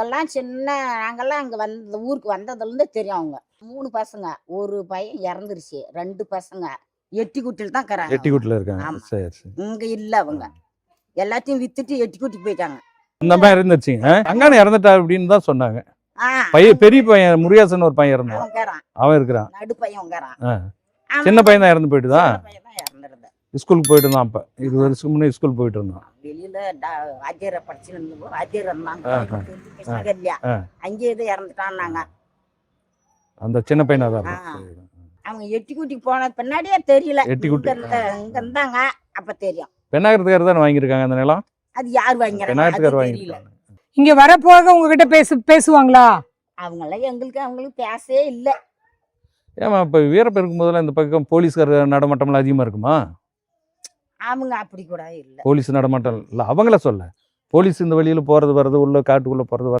அவங்கெல்லாம் நாங்கெல்லாம் அங்கே ஊருக்கு வந்ததுலேருந்து தெரியும். அவங்க 3 பசங்க, ஒரு பையன் இறந்துருச்சு, 2 பசங்க எட்டிக்குட்டியில் தான் இருக்கிறாங்க. எட்டிக்குட்டில் இருக்காங்க. ஆமா. சரி சரி. இங்கே இல்லை, அவங்க எல்லாத்தையும் வித்துட்டு எட்டிக்குட்டி போயிட்டாங்க. இந்த மாதிரி இருந்துச்சுங்க. அங்கான இறந்துட்டா அப்படின்னு தான் சொன்னாங்க. ஆ, பெரிய பையன் முருகேசன் ஒரு பையன் இருந்தான், அவன் இருக்கிறான், அவன் இருக்கிறான். நடு பையன் இருக்கிறான். சின்ன பையன் தான் இறந்து போயிட்டுதான். சின்ன பையன் தான் இறந்துருது. ஸ்கூலுக்கு போயிட்டு இருந்தான். அப்போ 20 வருஷத்துக்கு முன்னே ஸ்கூல் போயிட்டு இருந்தான். வெளியில வாத்தியாரை படிச்சு வாத்தியார் இருந்தாங்க இல்லையா, அங்கேயே தான் இறந்துட்டான்னாங்க. அந்த சின்ன பையனா தான் அவங்க எட்டிக்குட்டிக்கு போன பின்னாடியே தெரியல. எட்டிக்குட்டி இங்க இருந்தாங்க, அப்ப தெரியும். பெண்ணாகரத்துக்கார தானே வாங்கியிருக்காங்க அந்த நிலம். அது யார் வாங்கிறாங்க பெண்ணாகரத்துக்கார தெரியல. வாங்கியிருக்காங்க. இங்க வரப்போக உங்ககிட்ட பேசுவாங்களா? அவங்களாம் அவங்களுக்கு பேசவே இல்லை. ஏமா இப்போ வீரப்ப இருக்கும்போதெல்லாம் இந்த பக்கம் போலீஸ்கார நடமாட்டம்லாம் அதிகமாக இருக்குமா? அவங்க அப்படி கூட இல்லை. போலீஸ் நடமாட்டம் இல்லை, அவங்கள சொல்ல. போலீஸ் இந்த வழியில் போகிறது வர்றது, உள்ள காட்டுக்குள்ளே போகிறது